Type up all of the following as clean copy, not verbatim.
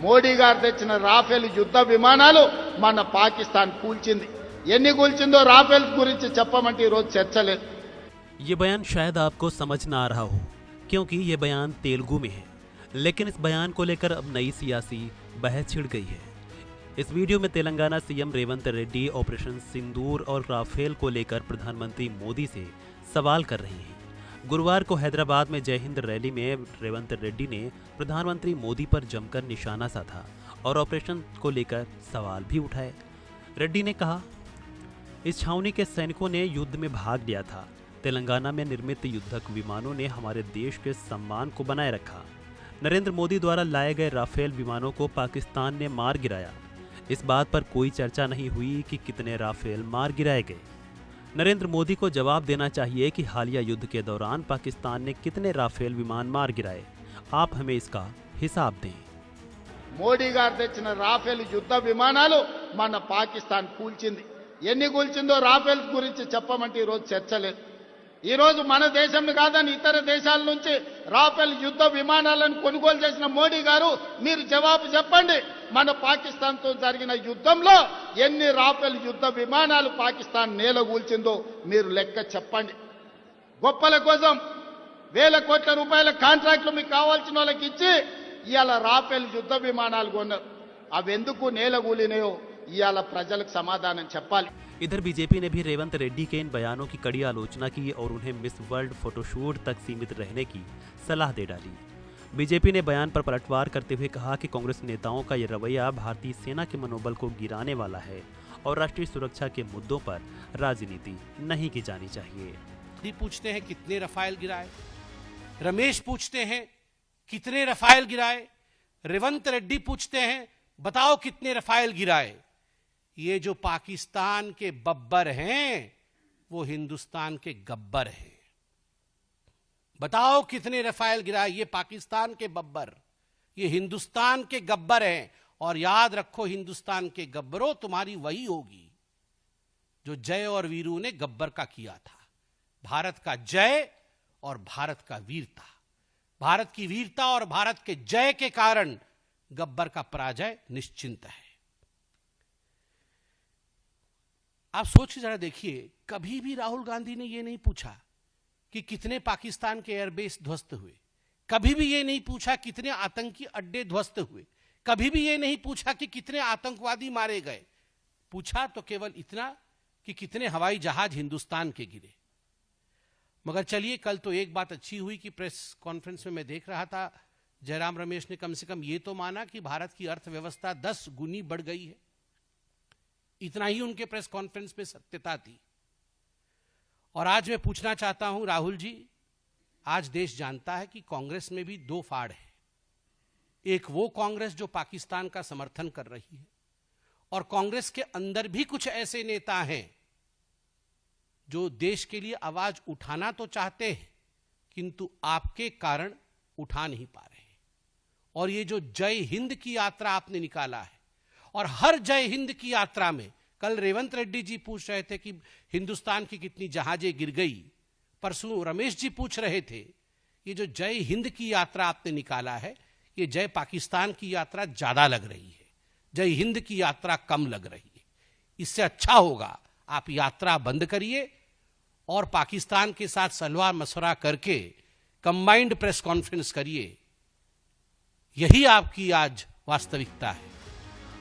మోడీ గారు తెచ్చిన రాఫెల్ యుద్ధ విమానాలు మన పాకిస్తాన్ కూల్చింది. ఎన్ని కూల్చిందో రాఫెల్ గురించి చెప్పమంటే ఈ రోజు చర్చ లేదు. ये बयान शायद आपको समझ ना आ रहा हो क्योंकि ये बयान तेलुगु में है, लेकिन इस बयान को लेकर अब नई सियासी बहस छिड़ गई है। इस वीडियो में तेलंगाना सीएम रेवंत रेड्डी ऑपरेशन सिंदूर और राफेल को लेकर प्रधानमंत्री मोदी से सवाल कर रही हैं। गुरुवार को हैदराबाद में जय हिंद रैली में रेवंत रेड्डी ने प्रधानमंत्री मोदी पर जमकर निशाना साधा और ऑपरेशन को लेकर सवाल भी उठाए। रेड्डी ने कहा, इस छावनी के सैनिकों ने युद्ध में भाग लिया था। तेलंगाना में निर्मित युद्धक विमानों ने हमारे देश के सम्मान को बनाए रखा। नरेंद्र मोदी द्वारा लाए गए राफेल विमानों को पाकिस्तान ने मार गिराया। इस बात पर कोई चर्चा नहीं हुई कि कितने राफेल मार गिराए गए। नरेंद्र मोदी को जवाब देना चाहिए कि हालिया युद्ध के दौरान पाकिस्तान ने कितने राफेल विमान मार गिराए। आप हमें इसका हिसाब दें। మోడీ గారు తెచ్చిన రాఫెల్ యుద్ధ విమానాలు మన పాకిస్తాన్ కూల్చింది. ఎన్ని కూల్చిందో రాఫెల్ గురించి చెప్పమంటే ఈ రోజు చర్చ లేదు. ఈ రోజు మన దేశం కాదని ఇతర దేశాల నుంచి రాఫెల్ యుద్ధ విమానాలను కొనుగోలు చేసిన మోడీ గారు మీరు జవాబు చెప్పండి. మన పాకిస్తాన్తో జరిగిన యుద్ధంలో ఎన్ని రాఫెల్ యుద్ధ విమానాలు పాకిస్తాన్ నేలగూల్చిందో మీరు లెక్క చెప్పండి. గొప్పల కోసం వేల కోట్ల రూపాయల కాంట్రాక్టులు మీకు కావాల్సిన వాళ్ళకి ఇచ్చి ఇవాళ రాఫెల్ యుద్ధ విమానాలు కొన్నారు. అవెందుకు నేలగూలినాయో ఇవాళ ప్రజలకు సమాధానం చెప్పాలి. इधर बीजेपी ने भी रेवंत रेड्डी के इन बयानों की कड़ी आलोचना की और उन्हें मिस वर्ल्ड फोटोशूट तक सीमित रहने की सलाह दे डाली। बीजेपी ने बयान पर पलटवार करते हुए कहा कि कांग्रेस नेताओं का यह रवैया भारतीय सेना के मनोबल को गिराने वाला है और राष्ट्रीय सुरक्षा के मुद्दों पर राजनीति नहीं की जानी चाहिए। पूछते हैं कितने रफाल गिराए, रमेश पूछते हैं कितने रफाल गिराए, रेवंत रेड्डी पूछते हैं बताओ कितने रफाल गिराए। ये जो पाकिस्तान के बब्बर हैं वो हिंदुस्तान के गब्बर हैं। बताओ कितने रफाल गिराए। ये पाकिस्तान के बब्बर, ये हिंदुस्तान के गब्बर हैं। और याद रखो हिंदुस्तान के गब्बरों, तुम्हारी वही होगी जो जय और वीरू ने गब्बर का किया था। भारत का जय और भारत का वीरता, भारत की वीरता और भारत के जय के कारण गब्बर का पराजय निश्चिंत है। आप सोच के जरा देखिए, कभी भी राहुल गांधी ने यह नहीं पूछा कि कितने पाकिस्तान के एयरबेस ध्वस्त हुए, कभी भी यह नहीं पूछा कितने आतंकी अड्डे ध्वस्त हुए, कभी भी यह नहीं पूछा कि कितने आतंकवादी मारे गए। पूछा तो केवल इतना कि कितने हवाई जहाज हिंदुस्तान के गिरे। मगर चलिए, कल तो एक बात अच्छी हुई कि प्रेस कॉन्फ्रेंस में मैं देख रहा था, जयराम रमेश ने कम से कम यह तो माना कि भारत की अर्थव्यवस्था 10 गुनी बढ़ गई है। इतना ही उनके प्रेस कॉन्फ्रेंस में सत्यता थी। और आज मैं पूछना चाहता हूं राहुल जी, आज देश जानता है कि कांग्रेस में भी दो फाड़ है। एक वो कांग्रेस जो पाकिस्तान का समर्थन कर रही है, और कांग्रेस के अंदर भी कुछ ऐसे नेता हैं जो देश के लिए आवाज उठाना तो चाहते हैं किंतु आपके कारण उठा नहीं पा रहे। और ये जो जय हिंद की यात्रा आपने निकाला है, और हर जय हिंद की यात्रा में, कल रेवंत रेड्डी जी पूछ रहे थे कि हिंदुस्तान की कितनी जहाजें गिर गई, परसों रमेश जी पूछ रहे थे, ये जो जय हिंद की यात्रा आपने निकाला है, ये जय पाकिस्तान की यात्रा ज्यादा लग रही है, जय हिंद की यात्रा कम लग रही है। इससे अच्छा होगा आप यात्रा बंद करिए और पाकिस्तान के साथ सलाह मशवरा करके कंबाइंड प्रेस कॉन्फ्रेंस करिए। यही आपकी आज वास्तविकता है।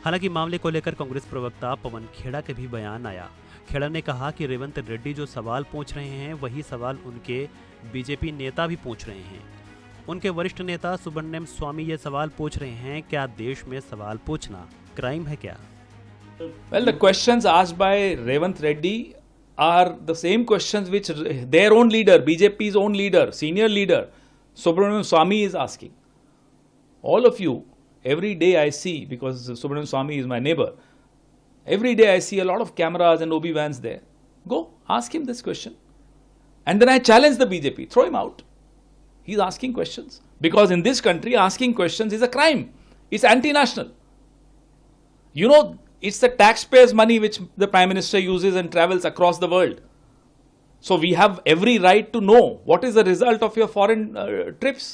हालांकि मामले को लेकर कांग्रेस प्रवक्ता पवन खेड़ा के भी बयान आया। खेड़ा ने कहा कि रेवंत रेड्डी जो सवाल पूछ रहे हैं वही सवाल उनके बीजेपी नेता भी पूछ रहे हैं। उनके वरिष्ठ नेता सुब्रमण्यम स्वामी ये सवाल पूछ रहे हैं, क्या देश में सवाल पूछना क्राइम है क्या? Well, the questions asked by Revanth Reddy are the same questions which their own leader, BJP's own leader, senior leader, Subramaniam Swamy is asking. All of you, every day I see, because Subramaniam Swamy is my neighbor, every day I see a lot of cameras and OB vans there. Go, ask him this question. And then I challenge the BJP, throw him out. He's asking questions. Because in this country, asking questions is a crime. It's anti-national. You know, it's the taxpayers' money which the Prime Minister uses and travels across the world. So we have every right to know what is the result of your foreign trips.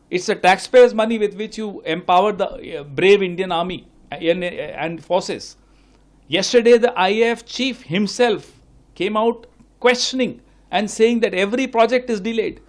It's the taxpayers' money with which you empower the brave Indian army and forces. Yesterday, the IAF chief himself came out questioning and saying that every project is delayed.